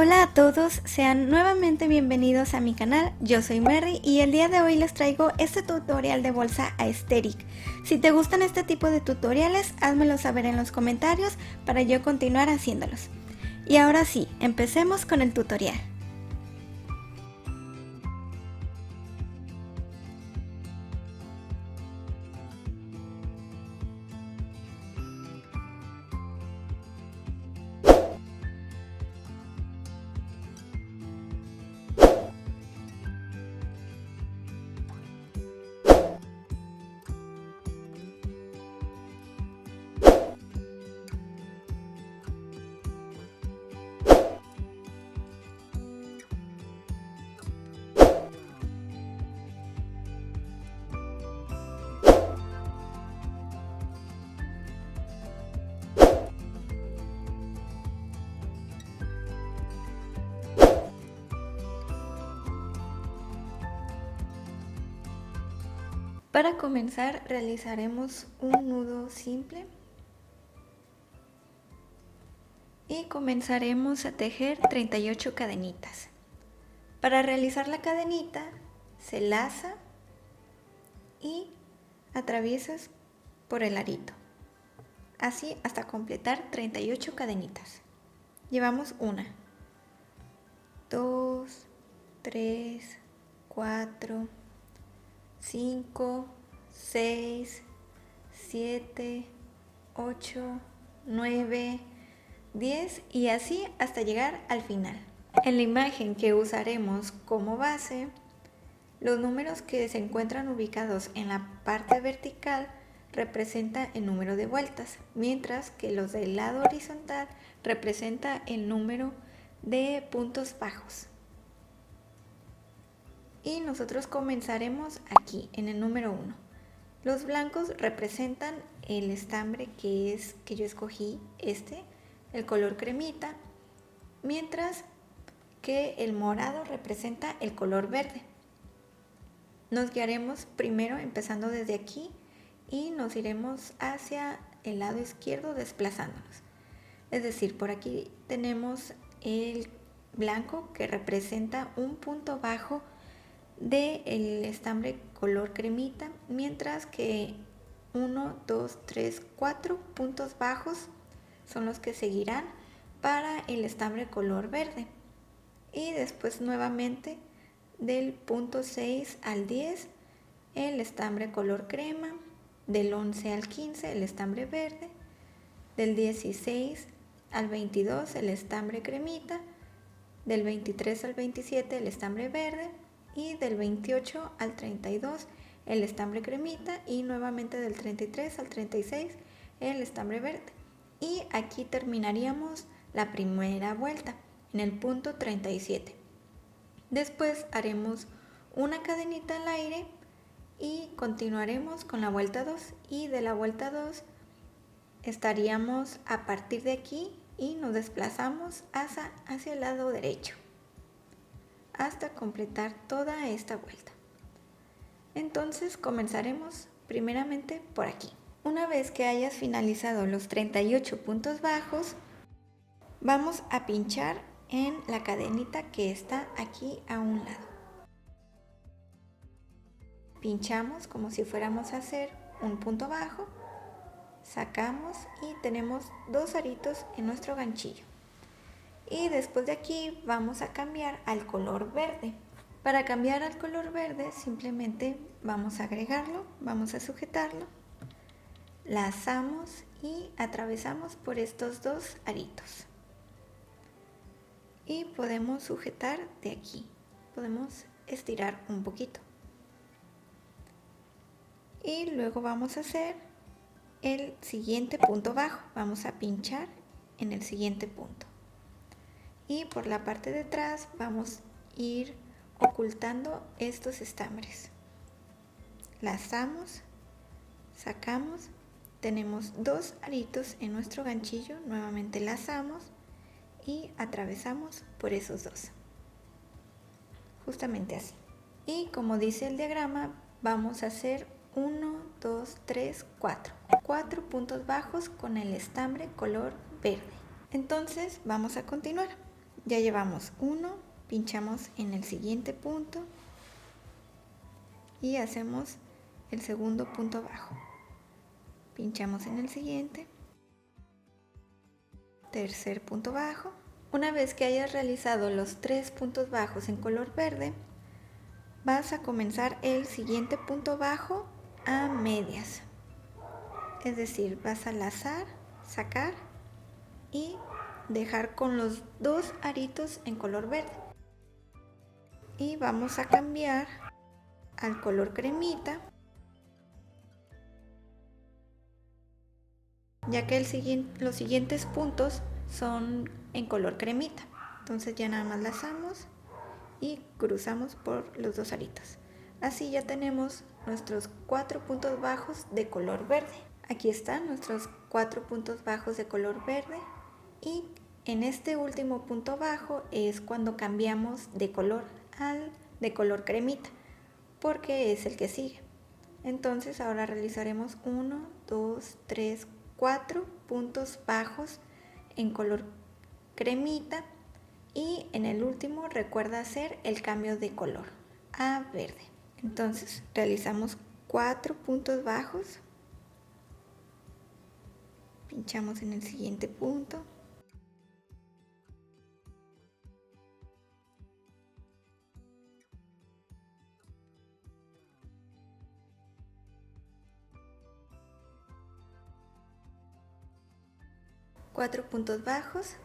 Hola a todos, sean nuevamente bienvenidos a mi canal. Yo soy Mary y el día de hoy les traigo este tutorial de bolsa aesthetic. Si te gustan este tipo de tutoriales, házmelo saber en los comentarios para yo continuar haciéndolos. Y ahora sí, empecemos con el tutorial. Para comenzar realizaremos un nudo simple y comenzaremos a tejer 38 cadenitas. Para realizar la cadenita se laza y atraviesas por el arito, así hasta completar 38 cadenitas. Llevamos 1, 2, 3, 4, 5, 6, 7, 8, 9, 10 y así hasta llegar al final. En la imagen que usaremos como base, los números que se encuentran ubicados en la parte vertical representan el número de vueltas, mientras que los del lado horizontal representan el número de puntos bajos. Y nosotros comenzaremos aquí en el número 1. Los blancos representan el estambre que yo escogí, el color cremita, mientras que el morado representa el color verde. Nos guiaremos primero empezando desde aquí y nos iremos hacia el lado izquierdo desplazándonos. Es decir, por aquí tenemos el blanco que representa un punto bajo del estambre color cremita, mientras que 1, 2, 3, 4 puntos bajos son los que seguirán para el estambre color verde. Y después nuevamente del punto 6 al 10 el estambre color crema, del 11 al 15 el estambre verde, del 16 al 22 el estambre cremita, del 23 al 27 el estambre verde y del 28 al 32 el estambre cremita y nuevamente del 33 al 36 el estambre verde. Y aquí terminaríamos la primera vuelta en el punto 37. Después haremos una cadenita al aire y continuaremos con la vuelta 2 y de la vuelta 2 estaríamos a partir de aquí y nos desplazamos hacia el lado derecho hasta completar toda esta vuelta. Entonces comenzaremos primeramente por aquí. Una vez que hayas finalizado los 38 puntos bajos, vamos a pinchar en la cadenita que está aquí a un lado. Pinchamos como si fuéramos a hacer un punto bajo, sacamos y tenemos 2 aritos en nuestro ganchillo. Y después de aquí vamos a cambiar al color verde. Para cambiar al color verde simplemente vamos a agregarlo, vamos a sujetarlo, lazamos y atravesamos por estos 2 aritos. Y podemos sujetar de aquí, podemos estirar un poquito. Y luego vamos a hacer el siguiente punto bajo, vamos a pinchar en el siguiente punto. Y por la parte de atrás vamos a ir ocultando estos estambres. Lazamos, sacamos, tenemos 2 aritos en nuestro ganchillo, nuevamente lazamos y atravesamos por esos 2. Justamente así. Y como dice el diagrama, vamos a hacer 1, 2, 3, 4. 4 puntos bajos con el estambre color verde. Entonces vamos a continuar. Ya llevamos uno, pinchamos en el siguiente punto y hacemos el segundo punto bajo. Pinchamos en el siguiente, tercer punto bajo. Una vez que hayas realizado los 3 puntos bajos en color verde, vas a comenzar el siguiente punto bajo a medias. Es decir, vas a lazar, sacar y dejar con los 2 aritos en color verde. Y vamos a cambiar al color cremita, ya que los siguientes puntos son en color cremita. Entonces ya nada más lazamos y cruzamos por los 2 aritos. Así ya tenemos nuestros 4 puntos bajos de color verde. Aquí están nuestros 4 puntos bajos de color verde y en este último punto bajo es cuando cambiamos de color al de color cremita, porque es el que sigue. Entonces ahora realizaremos 1, 2, 3, 4 puntos bajos en color cremita y en el último recuerda hacer el cambio de color a verde. Entonces realizamos 4 puntos bajos, pinchamos en el siguiente punto, cuatro puntos bajos,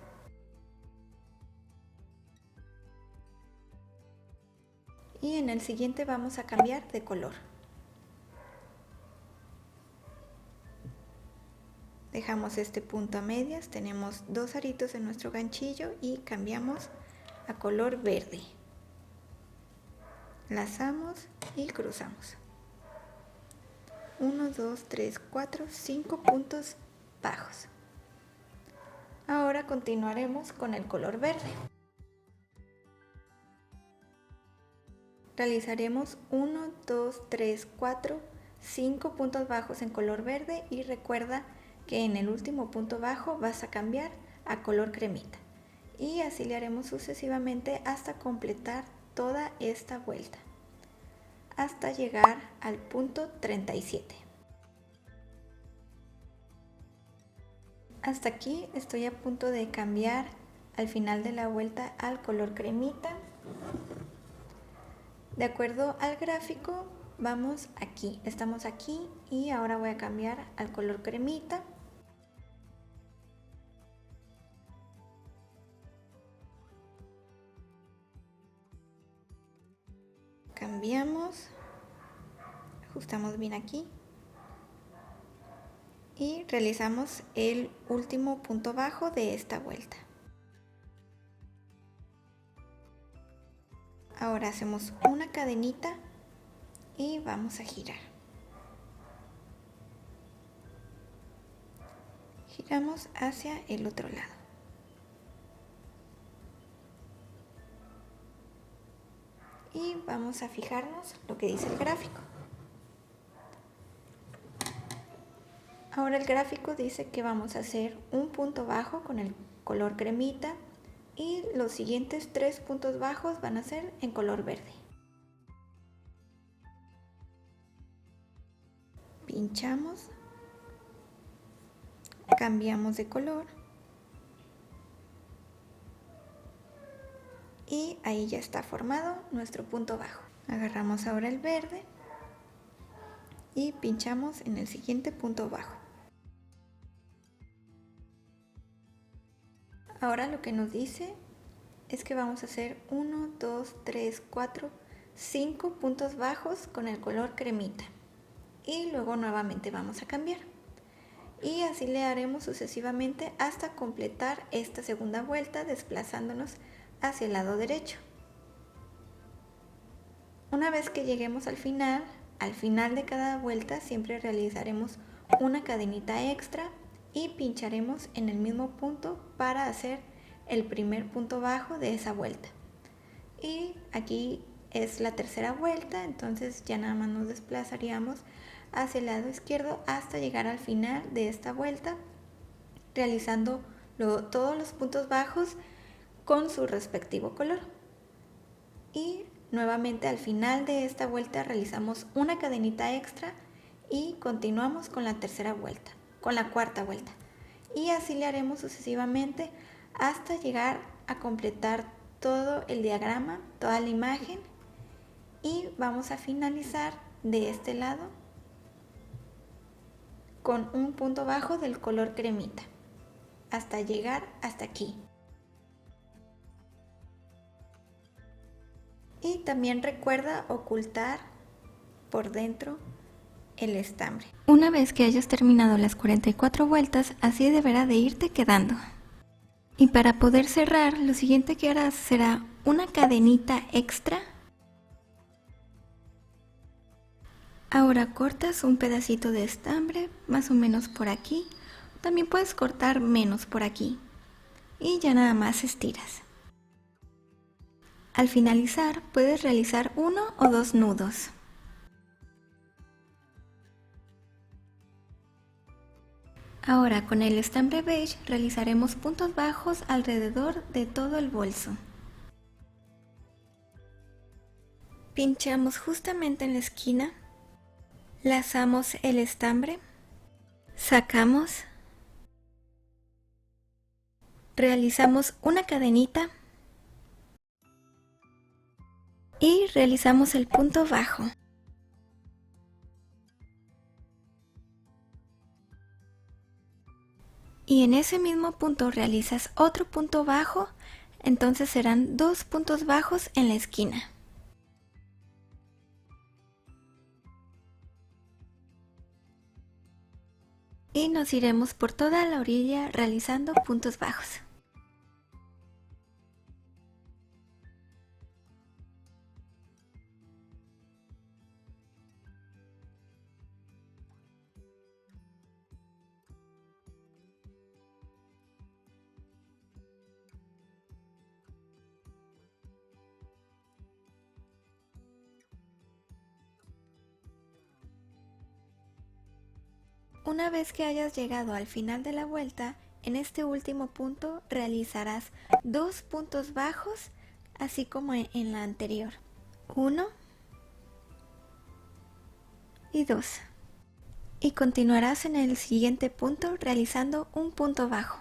y en el siguiente vamos a cambiar de color. Dejamos este punto a medias, tenemos 2 aritos en nuestro ganchillo y cambiamos a color verde. Lazamos y cruzamos. 1, 2, 3, 4, 5 puntos bajos. Ahora continuaremos con el color verde. Realizaremos 1, 2, 3, 4, 5 puntos bajos en color verde y recuerda que en el último punto bajo vas a cambiar a color cremita. Y así le haremos sucesivamente hasta completar toda esta vuelta, hasta llegar al punto 37. Hasta aquí estoy a punto de cambiar al final de la vuelta al color cremita. De acuerdo al gráfico, vamos aquí, estamos aquí y ahora voy a cambiar al color cremita. Cambiamos, ajustamos bien aquí y realizamos el último punto bajo de esta vuelta. Ahora hacemos una cadenita y vamos a girar. Giramos hacia el otro lado. Y vamos a fijarnos lo que dice el gráfico. Ahora el gráfico dice que vamos a hacer un punto bajo con el color cremita y los siguientes 3 puntos bajos van a ser en color verde. Pinchamos, cambiamos de color y ahí ya está formado nuestro punto bajo. Agarramos ahora el verde y pinchamos en el siguiente punto bajo. Ahora lo que nos dice es que vamos a hacer 1, 2, 3, 4, 5 puntos bajos con el color cremita y luego nuevamente vamos a cambiar. Y así le haremos sucesivamente hasta completar esta segunda vuelta desplazándonos hacia el lado derecho. Una vez que lleguemos al final de cada vuelta siempre realizaremos una cadenita extra y pincharemos en el mismo punto para hacer el primer punto bajo de esa vuelta. Y aquí es la tercera vuelta, entonces ya nada más nos desplazaríamos hacia el lado izquierdo hasta llegar al final de esta vuelta, realizando todos los puntos bajos con su respectivo color. Y nuevamente al final de esta vuelta realizamos una cadenita extra y continuamos con la cuarta vuelta. Y así le haremos sucesivamente hasta llegar a completar todo el diagrama, toda la imagen, y vamos a finalizar de este lado con un punto bajo del color cremita hasta llegar hasta aquí. Y también recuerda ocultar por dentro el estambre. Una vez que hayas terminado las 44 vueltas, así deberá de irte quedando. Y para poder cerrar, lo siguiente que harás será una cadenita extra. Ahora cortas un pedacito de estambre, más o menos por aquí. También puedes cortar menos por aquí. Y ya nada más estiras. Al finalizar, puedes realizar 1 o 2 nudos. Ahora con el estambre beige realizaremos puntos bajos alrededor de todo el bolso. Pinchamos justamente en la esquina, lazamos el estambre, sacamos, realizamos una cadenita y realizamos el punto bajo. Y en ese mismo punto realizas otro punto bajo, entonces serán 2 puntos bajos en la esquina. Y nos iremos por toda la orilla realizando puntos bajos. Una vez que hayas llegado al final de la vuelta, en este último punto realizarás 2 puntos bajos, así como en la anterior. 1 y 2. Y continuarás en el siguiente punto realizando un punto bajo.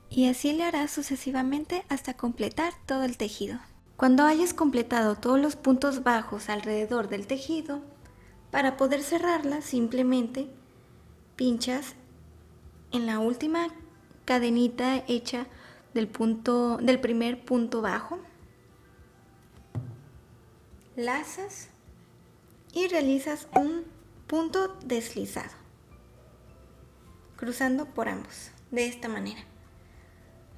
Y así le harás sucesivamente hasta completar todo el tejido. Cuando hayas completado todos los puntos bajos alrededor del tejido, para poder cerrarla simplemente pinchas en la última cadenita hecha del primer punto bajo, lazas y realizas un punto deslizado, cruzando por ambos, de esta manera.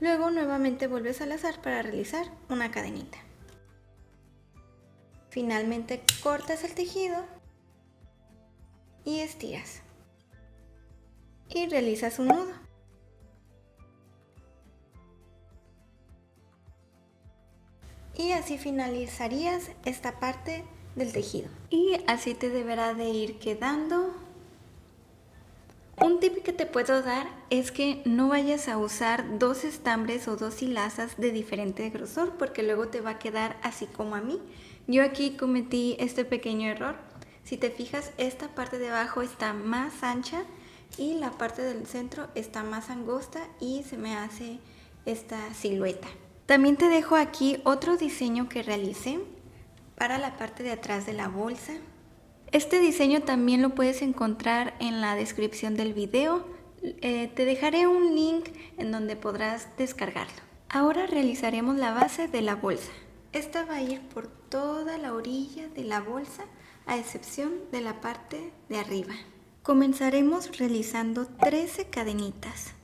Luego nuevamente vuelves a lazar para realizar una cadenita. Finalmente cortas el tejido y estiras. Y realizas un nudo. Y así finalizarías esta parte del tejido. Y así te deberá de ir quedando. Un tip que te puedo dar es que no vayas a usar 2 estambres o 2 hilazas de diferente grosor, porque luego te va a quedar así como a mí. Yo aquí cometí este pequeño error. Si te fijas, esta parte de abajo está más ancha y la parte del centro está más angosta y se me hace esta silueta. También te dejo aquí otro diseño que realicé para la parte de atrás de la bolsa. Este diseño también lo puedes encontrar en la descripción del video. Te dejaré un link en donde podrás descargarlo. Ahora realizaremos la base de la bolsa. Esta va a ir por toda la orilla de la bolsa, a excepción de la parte de arriba. Comenzaremos realizando 13 cadenitas.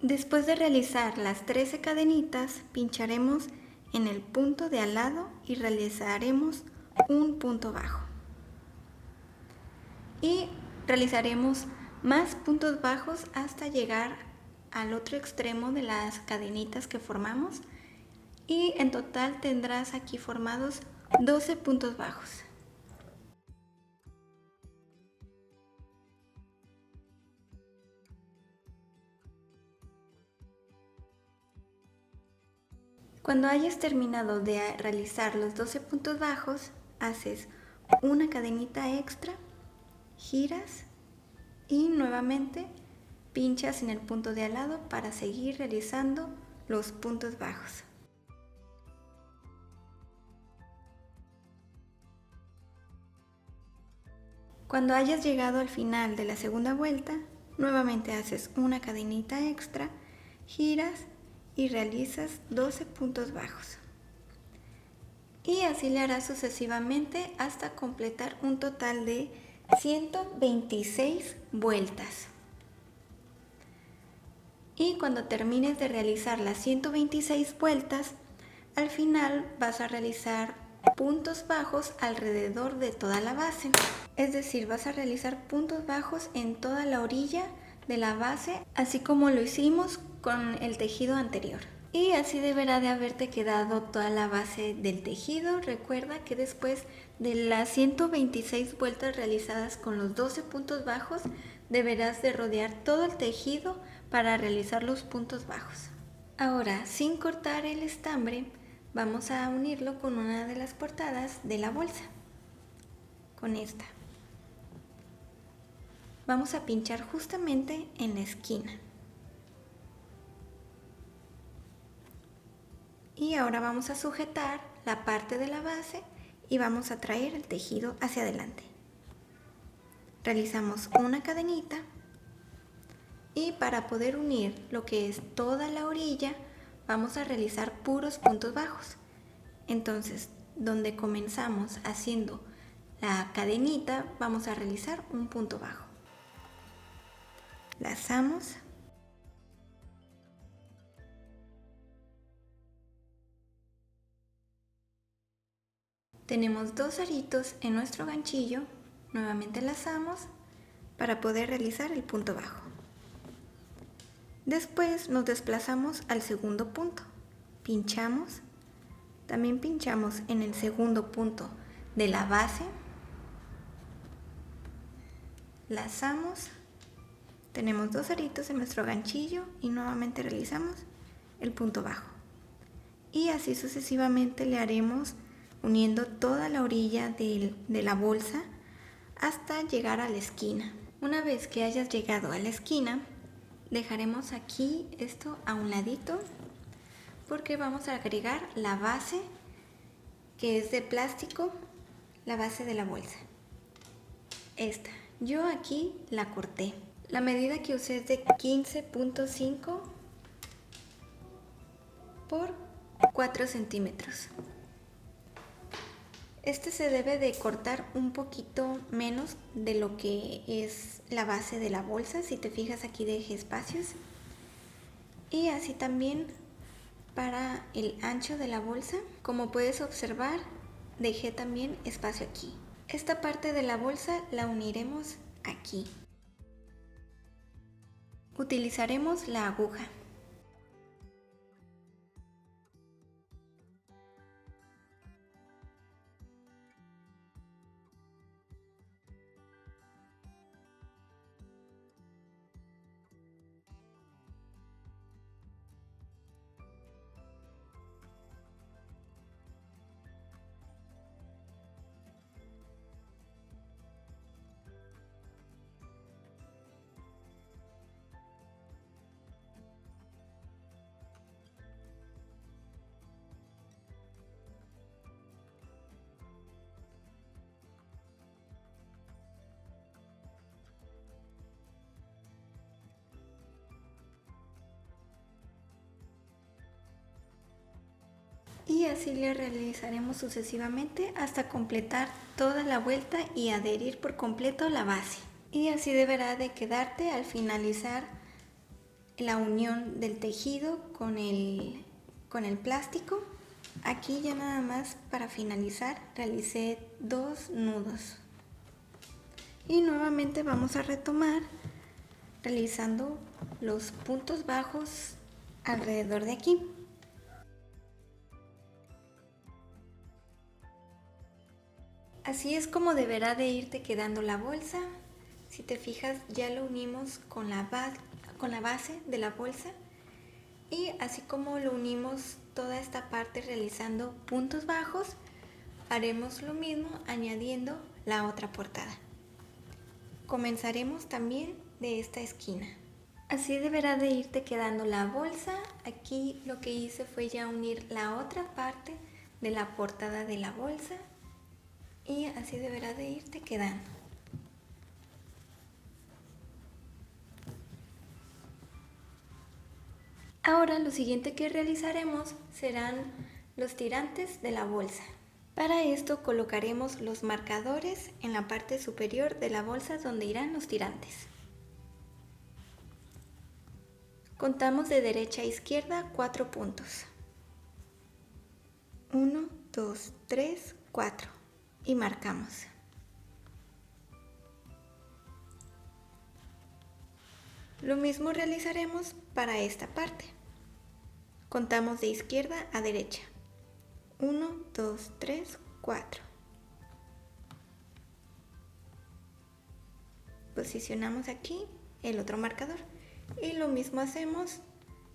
Después de realizar las 13 cadenitas, pincharemos en el punto de al lado y realizaremos un punto bajo. Y realizaremos más puntos bajos hasta llegar al otro extremo de las cadenitas que formamos y en total tendrás aquí formados 12 puntos bajos. Cuando hayas terminado de realizar los 12 puntos bajos, haces una cadenita extra, giras y nuevamente pinchas en el punto de al lado para seguir realizando los puntos bajos. Cuando hayas llegado al final de la segunda vuelta, nuevamente haces una cadenita extra, giras y realizas 12 puntos bajos. Y así le harás sucesivamente hasta completar un total de 126 vueltas. Y cuando termines de realizar las 126 vueltas, al final vas a realizar puntos bajos alrededor de toda la base. Es decir, vas a realizar puntos bajos en toda la orilla de la base, así como lo hicimos con el tejido anterior. Y así deberá de haberte quedado toda la base del tejido. Recuerda que después de las 126 vueltas realizadas con los 12 puntos bajos, deberás de rodear todo el tejido para realizar los puntos bajos. Ahora, sin cortar el estambre, vamos a unirlo con una de las portadas de la bolsa, con esta. Vamos a pinchar justamente en la esquina. Y ahora vamos a sujetar la parte de la base y vamos a traer el tejido hacia adelante. Realizamos una cadenita y para poder unir lo que es toda la orilla vamos a realizar puros puntos bajos. Entonces, donde comenzamos haciendo la cadenita, vamos a realizar un punto bajo. Lazamos. Tenemos dos aritos en nuestro ganchillo, nuevamente lazamos para poder realizar el punto bajo. Después nos desplazamos al segundo punto, pinchamos, también pinchamos en el segundo punto de la base, lazamos, tenemos dos aritos en nuestro ganchillo y nuevamente realizamos el punto bajo. Y así sucesivamente le haremos uniendo toda la orilla de la bolsa hasta llegar a la esquina. Una vez que hayas llegado a la esquina, dejaremos aquí esto a un ladito porque vamos a agregar la base que es de plástico, la base de la bolsa. Esta, yo aquí la corté. La medida que usé es de 15.5 por 4 centímetros. Este se debe de cortar un poquito menos de lo que es la base de la bolsa. Si te fijas, aquí dejé espacios. Y así también para el ancho de la bolsa. Como puedes observar, dejé también espacio aquí. Esta parte de la bolsa la uniremos aquí. Utilizaremos la aguja. Y así le realizaremos sucesivamente hasta completar toda la vuelta y adherir por completo la base. Y así deberá de quedarte al finalizar la unión del tejido con el plástico. Aquí ya nada más para finalizar realicé 2 nudos. Y nuevamente vamos a retomar realizando los puntos bajos alrededor de aquí. Así es como deberá de irte quedando la bolsa. Si te fijas, ya lo unimos con la base de la bolsa. Y así como lo unimos toda esta parte realizando puntos bajos, haremos lo mismo añadiendo la otra portada. Comenzaremos también de esta esquina. Así deberá de irte quedando la bolsa. Aquí lo que hice fue ya unir la otra parte de la portada de la bolsa y así deberá de irte quedando. Ahora lo siguiente que realizaremos serán los tirantes de la bolsa. Para esto colocaremos los marcadores en la parte superior de la bolsa donde irán los tirantes. Contamos de derecha a izquierda 4 puntos. 1, 2, 3, 4 y marcamos. Lo mismo realizaremos para esta parte. Contamos de izquierda a derecha. 1, 2, 3, 4. Posicionamos aquí el otro marcador y lo mismo hacemos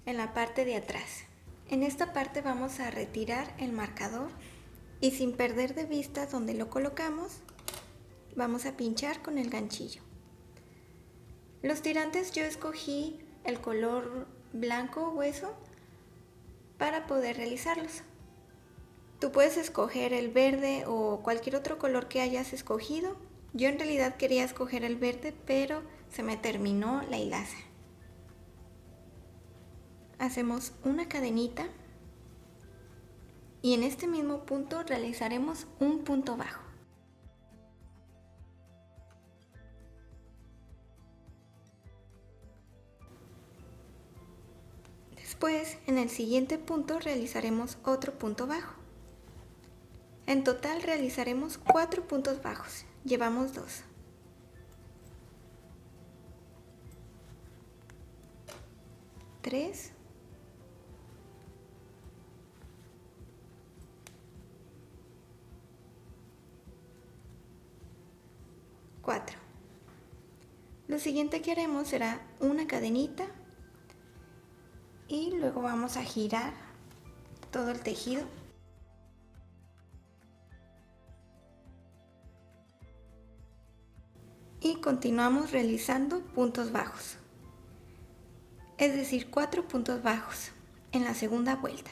en la parte de atrás. En esta parte vamos a retirar el marcador y sin perder de vista donde lo colocamos, vamos a pinchar con el ganchillo. Los tirantes yo escogí el color blanco hueso para poder realizarlos. Tú puedes escoger el verde o cualquier otro color que hayas escogido. Yo en realidad quería escoger el verde, pero se me terminó la hilaza. Hacemos una cadenita y en este mismo punto realizaremos un punto bajo. Después, en el siguiente punto realizaremos otro punto bajo. En total realizaremos 4 puntos bajos. Llevamos 2. 3. 4. Lo siguiente que haremos será una cadenita y luego vamos a girar todo el tejido. Y continuamos realizando puntos bajos, es decir, 4 puntos bajos en la segunda vuelta.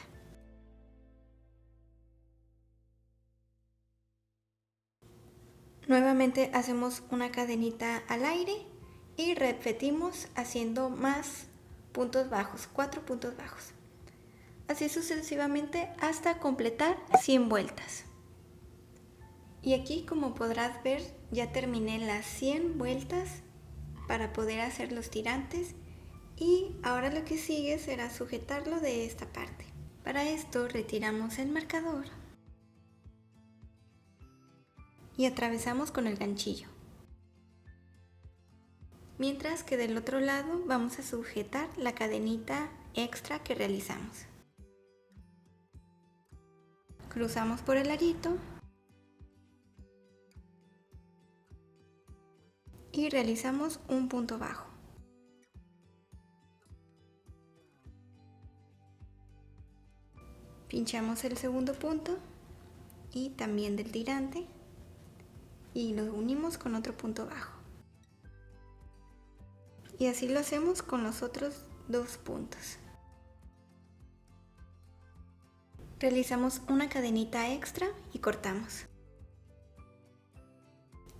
Nuevamente hacemos una cadenita al aire y repetimos haciendo más puntos bajos, 4 puntos bajos. Así sucesivamente hasta completar 100 vueltas. Y aquí, como podrás ver, ya terminé las 100 vueltas para poder hacer los tirantes y ahora lo que sigue será sujetarlo de esta parte. Para esto retiramos el marcador y atravesamos con el ganchillo. Mientras que del otro lado vamos a sujetar la cadenita extra que realizamos. Cruzamos por el arito y realizamos un punto bajo. Pinchamos el segundo punto y también del tirante y lo unimos con otro punto bajo. Y así lo hacemos con los otros 2 puntos. Realizamos una cadenita extra y cortamos.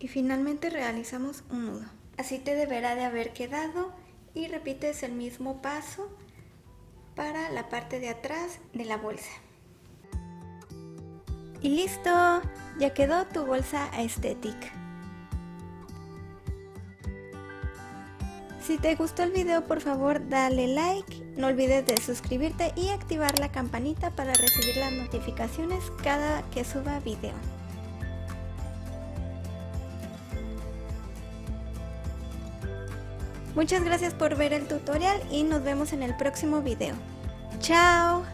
Y finalmente realizamos un nudo. Así te deberá de haber quedado y repites el mismo paso para la parte de atrás de la bolsa. Y listo, ya quedó tu bolsa aesthetic. Si te gustó el video, por favor dale like, no olvides de suscribirte y activar la campanita para recibir las notificaciones cada que suba video. Muchas gracias por ver el tutorial y nos vemos en el próximo video. ¡Chao!